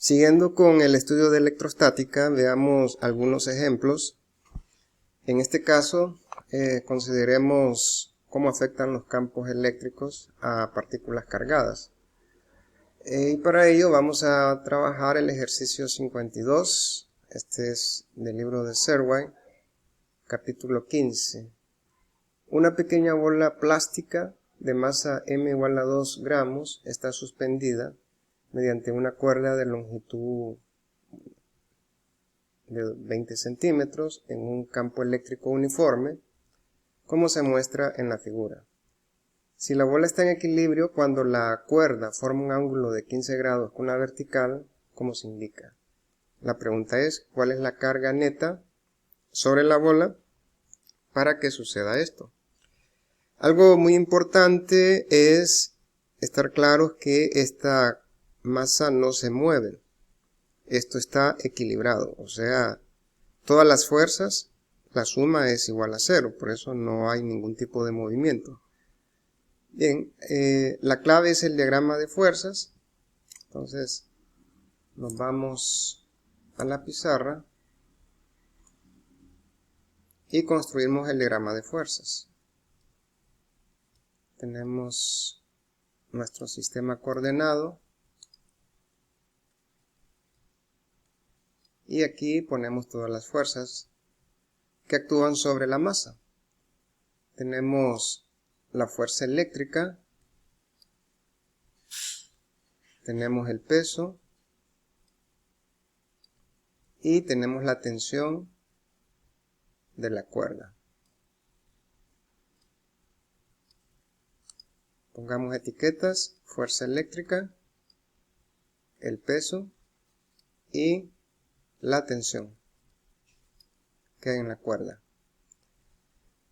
Siguiendo con el estudio de electrostática, veamos algunos ejemplos. En este caso, consideremos cómo afectan los campos eléctricos a partículas cargadas. Y para ello vamos a trabajar el ejercicio 52. Este es del libro de Serway, capítulo 15. Una pequeña bola plástica de masa m igual a 2 gramos está suspendida mediante una cuerda de longitud de 20 centímetros en un campo eléctrico uniforme, como se muestra en la figura. Si la bola está en equilibrio cuando la cuerda forma un ángulo de 15 grados con la vertical, como se indica. La pregunta es, ¿cuál es la carga neta sobre la bola para que suceda esto? Algo muy importante es estar claros que esta masa no se mueve. Esto está equilibrado, o sea, todas las fuerzas, la suma es igual a 0, por eso no hay ningún tipo de movimiento. Bien, la clave es el diagrama de fuerzas. Entonces nos vamos a la pizarra y construimos el diagrama de fuerzas. Tenemos nuestro sistema coordenado y aquí ponemos todas las fuerzas que actúan sobre la masa. Tenemos la fuerza eléctrica, tenemos el peso y tenemos la tensión de la cuerda. Pongamos etiquetas: fuerza eléctrica, el peso y la tensión que hay en la cuerda.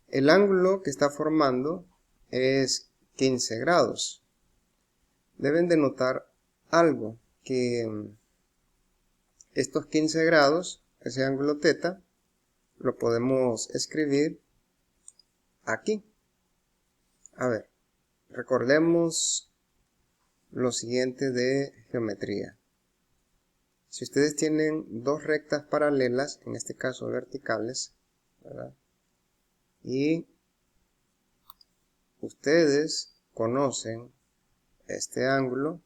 El ángulo que está formando es 15 grados. Deben de notar algo, que estos 15 grados, ese ángulo θ, lo podemos escribir aquí. A ver, recordemos lo siguiente de geometría. Si ustedes tienen dos rectas paralelas, en este caso verticales, ¿verdad?, y ustedes conocen este ángulo,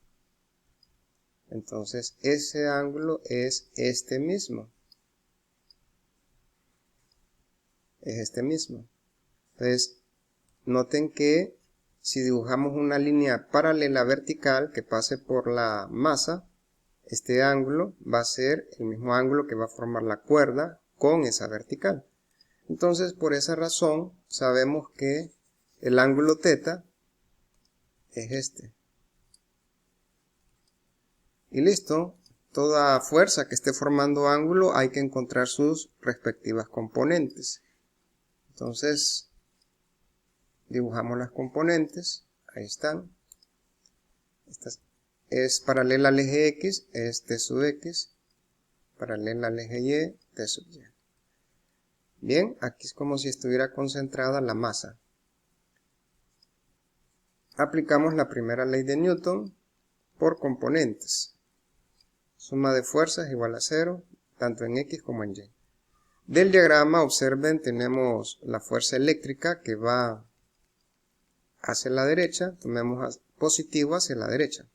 entonces ese ángulo es este mismo. Es este mismo. Entonces, noten que si dibujamos una línea paralela vertical que pase por la masa, este ángulo va a ser el mismo ángulo que va a formar la cuerda con esa vertical. Entonces, por esa razón, sabemos que el ángulo θ es este. Y listo, toda fuerza que esté formando ángulo hay que encontrar sus respectivas componentes. Entonces, dibujamos las componentes, ahí están. Esta es paralela al eje X, es T sub X, paralela al eje Y, T sub Y. Bien, aquí es como si estuviera concentrada la masa. Aplicamos la primera ley de Newton por componentes. Suma de fuerzas igual a 0, tanto en X como en Y. Del diagrama, observen, tenemos la fuerza eléctrica que va hacia la derecha, tomemos positivo hacia la derecha.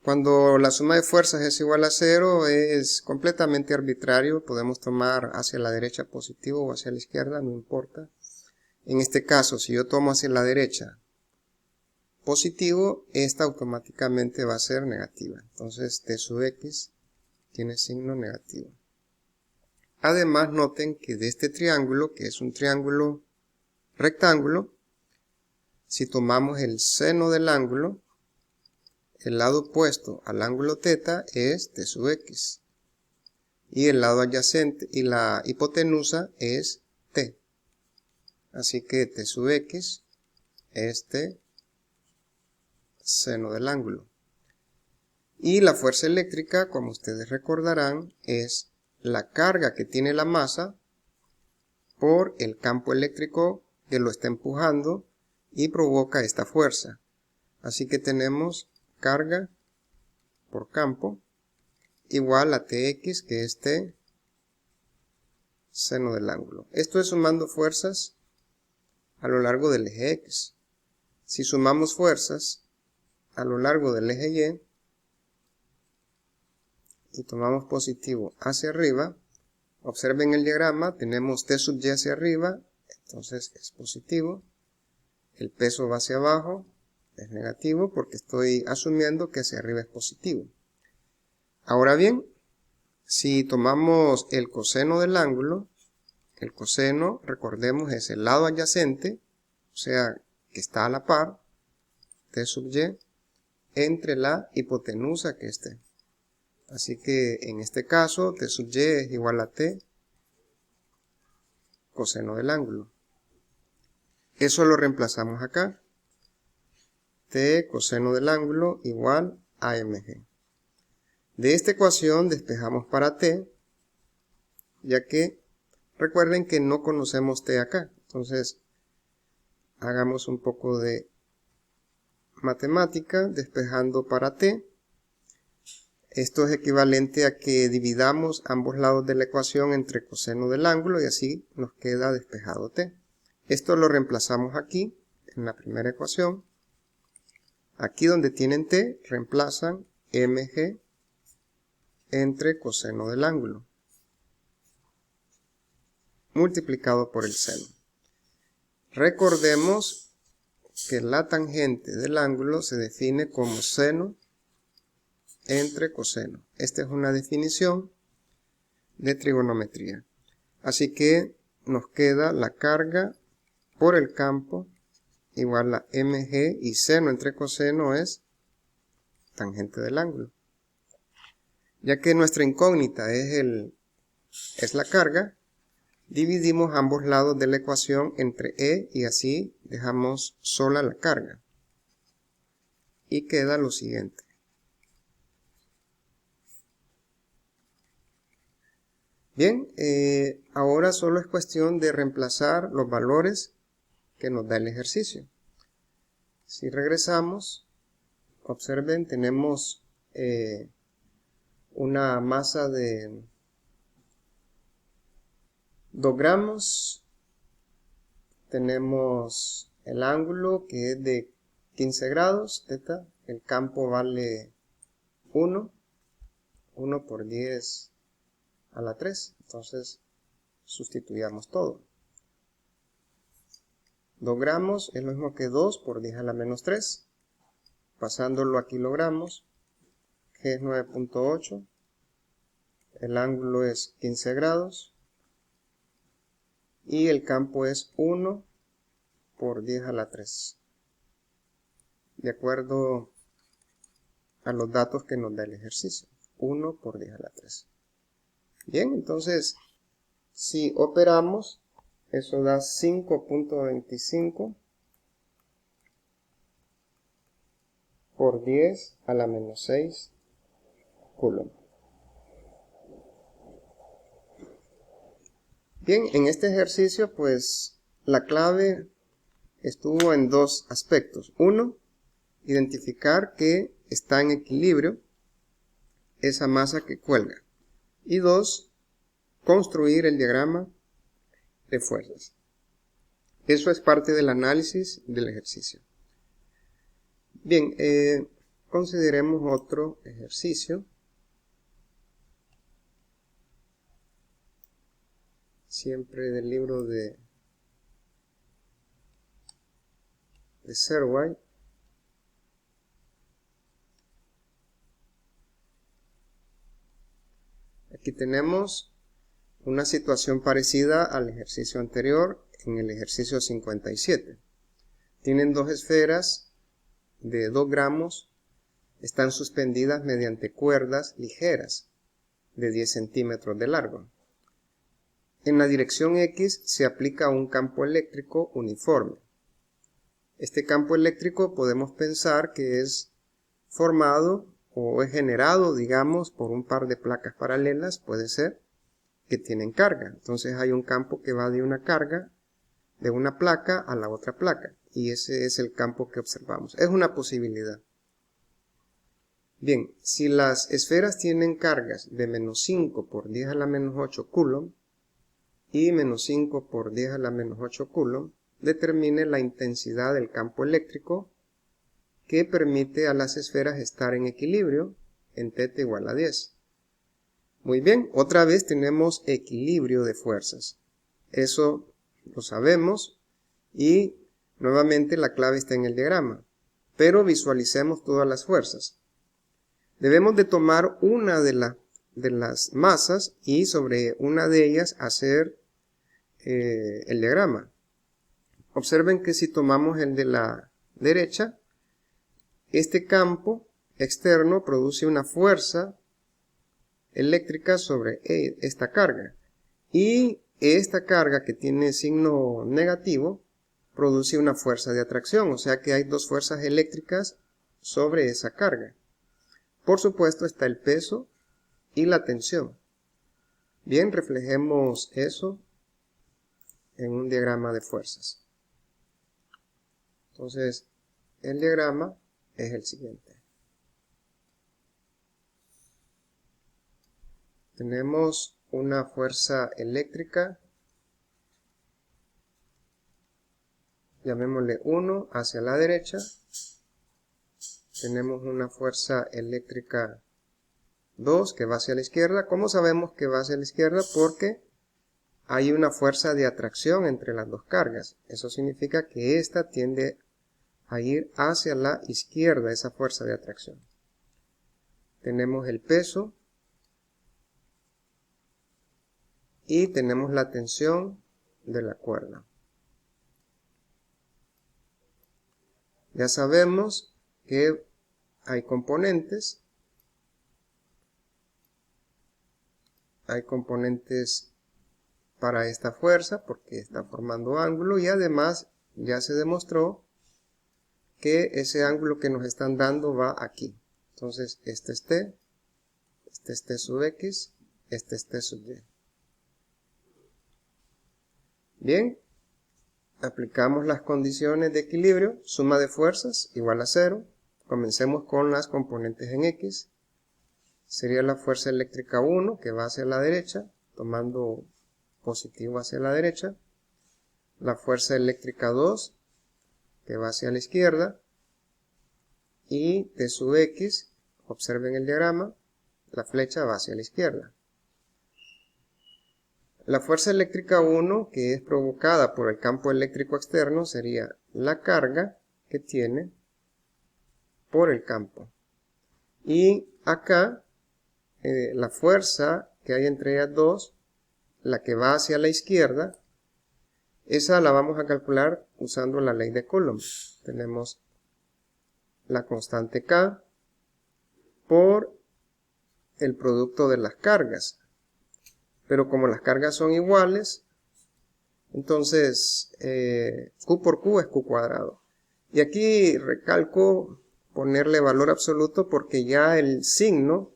Cuando la suma de fuerzas es igual a 0, es completamente arbitrario, podemos tomar hacia la derecha positivo o hacia la izquierda, no importa. En este caso, si yo tomo hacia la derecha positivo, esta automáticamente va a ser negativa. Entonces T sub X tiene signo negativo. Además, noten que de este triángulo, que es un triángulo rectángulo, si tomamos el seno del ángulo, el lado opuesto al ángulo θ es T sub X. Y el lado adyacente y la hipotenusa es T. Así que T sub X es T seno del ángulo. Y la fuerza eléctrica, como ustedes recordarán, es la carga que tiene la masa por el campo eléctrico que lo está empujando y provoca esta fuerza. Así que tenemos carga por campo igual a Tx, que es T seno del ángulo. Esto es sumando fuerzas a lo largo del eje X. Si sumamos fuerzas a lo largo del eje Y y tomamos positivo hacia arriba, observen el diagrama, tenemos T sub Y hacia arriba, entonces es positivo. El peso va hacia abajo, es negativo porque estoy asumiendo que hacia arriba es positivo. Ahora bien, si tomamos el coseno del ángulo, el coseno, recordemos, es el lado adyacente, o sea, que está a la par, T sub Y, entre la hipotenusa que es T. Así que en este caso, T sub Y es igual a T coseno del ángulo. Eso lo reemplazamos acá. T coseno del ángulo igual a mg. De esta ecuación despejamos para T, ya que recuerden que no conocemos T acá. Entonces, hagamos un poco de matemática despejando para T. Esto es equivalente a que dividamos ambos lados de la ecuación entre coseno del ángulo y así nos queda despejado T. Esto lo reemplazamos aquí, en la primera ecuación. Aquí donde tienen T, reemplazan mg entre coseno del ángulo, multiplicado por el seno. Recordemos que la tangente del ángulo se define como seno entre coseno. Esta es una definición de trigonometría. Así que nos queda la carga por el campo igual a mg y seno entre coseno es tangente del ángulo. Ya que nuestra incógnita es la carga, dividimos ambos lados de la ecuación entre e y así dejamos sola la carga. Y queda lo siguiente. Bien, ahora solo es cuestión de reemplazar los valores que nos da el ejercicio. Si regresamos, observen, tenemos una masa de 2 gramos, tenemos el ángulo que es de 15 grados, θ, el campo vale 1 por 10 a la 3, entonces sustituyamos todo. 2 gramos es lo mismo que 2 por 10 a la menos 3, pasándolo a kilogramos, que es 9.8, el ángulo es 15 grados y el campo es 1 por 10 a la 3, de acuerdo a los datos que nos da el ejercicio, 1 por 10 a la 3. Bien, entonces, si operamos, eso da 5.25 por 10 a la menos 6 coulomb. Bien, en este ejercicio, pues, la clave estuvo en dos aspectos. Uno, identificar que está en equilibrio esa masa que cuelga. Y dos, construir el diagrama de fuerzas. Eso es parte del análisis del ejercicio. Bien, consideremos otro ejercicio. Siempre del libro de Serway. Aquí tenemos una situación parecida al ejercicio anterior, en el ejercicio 57. Tienen dos esferas de 2 gramos, están suspendidas mediante cuerdas ligeras de 10 centímetros de largo. En la dirección X se aplica un campo eléctrico uniforme. Este campo eléctrico podemos pensar que es formado o es generado, digamos, por un par de placas paralelas, puede ser, que tienen carga. Entonces hay un campo que va de una carga, de una placa a la otra placa, y ese es el campo que observamos. Es una posibilidad. Bien, si las esferas tienen cargas de menos 5 por 10 a la menos 8 coulomb y menos 5 por 10 a la menos 8 coulomb, determine la intensidad del campo eléctrico que permite a las esferas estar en equilibrio en θ igual a 10. Muy bien, otra vez tenemos equilibrio de fuerzas. Eso lo sabemos y nuevamente la clave está en el diagrama. Pero visualicemos todas las fuerzas. Debemos de tomar una de las masas y sobre una de ellas hacer el diagrama. Observen que si tomamos el de la derecha, este campo externo produce una fuerza eléctrica sobre esta carga. Y esta carga que tiene signo negativo produce una fuerza de atracción, o sea que hay dos fuerzas eléctricas sobre esa carga. Por supuesto está el peso y la tensión. Bien, reflejemos eso en un diagrama de fuerzas. Entonces, el diagrama es el siguiente. Tenemos una fuerza eléctrica, llamémosle 1 hacia la derecha. Tenemos una fuerza eléctrica 2 que va hacia la izquierda. ¿Cómo sabemos que va hacia la izquierda? Porque hay una fuerza de atracción entre las dos cargas. Eso significa que esta tiende a ir hacia la izquierda, esa fuerza de atracción. Tenemos el peso y tenemos la tensión de la cuerda. Ya sabemos que hay componentes para esta fuerza porque está formando ángulo y además ya se demostró que ese ángulo que nos están dando va aquí. Entonces este es T, este es T sub X, este es T sub Y. Bien, aplicamos las condiciones de equilibrio, suma de fuerzas igual a 0. Comencemos con las componentes en X. Sería la fuerza eléctrica 1 que va hacia la derecha, tomando positivo hacia la derecha. La fuerza eléctrica 2 que va hacia la izquierda. Y T sub X, observen el diagrama, la flecha va hacia la izquierda. La fuerza eléctrica 1, que es provocada por el campo eléctrico externo, sería la carga que tiene por el campo. Y acá, la fuerza que hay entre ellas dos, la que va hacia la izquierda, esa la vamos a calcular usando la ley de Coulomb. Tenemos la constante K por el producto de las cargas. Pero como las cargas son iguales, entonces Q por Q es Q cuadrado. Y aquí recalco ponerle valor absoluto porque ya el signo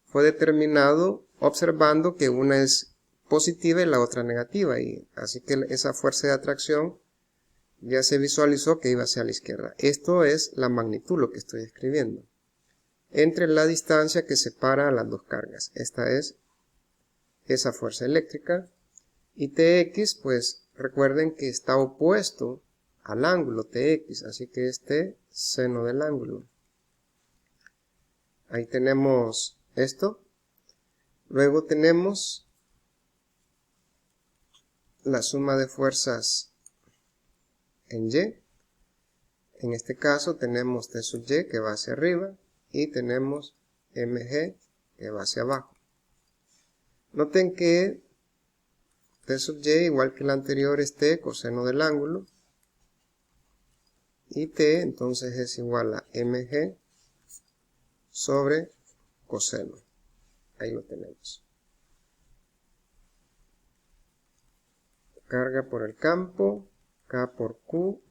fue determinado observando que una es positiva y la otra negativa. Y así que esa fuerza de atracción ya se visualizó que iba hacia la izquierda. Esto es la magnitud, lo que estoy escribiendo, entre la distancia que separa a las dos cargas. Esta es esa fuerza eléctrica, y Tx, pues recuerden que está opuesto al ángulo Tx, así que este seno del ángulo. Ahí tenemos esto. Luego tenemos la suma de fuerzas en Y. En este caso tenemos T sub Y que va hacia arriba y tenemos Mg que va hacia abajo. Noten que T sub Y, igual que el anterior, es T coseno del ángulo. Y T entonces es igual a Mg sobre coseno. Ahí lo tenemos. Carga por el campo, K por Q.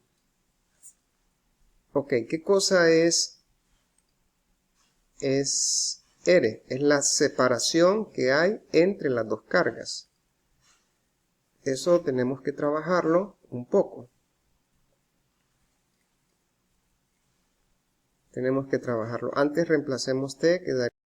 Ok, ¿qué cosa es R? Es la separación que hay entre las dos cargas. Eso tenemos que trabajarlo un poco. tenemos que trabajarlo. Antes reemplacemos t, que daría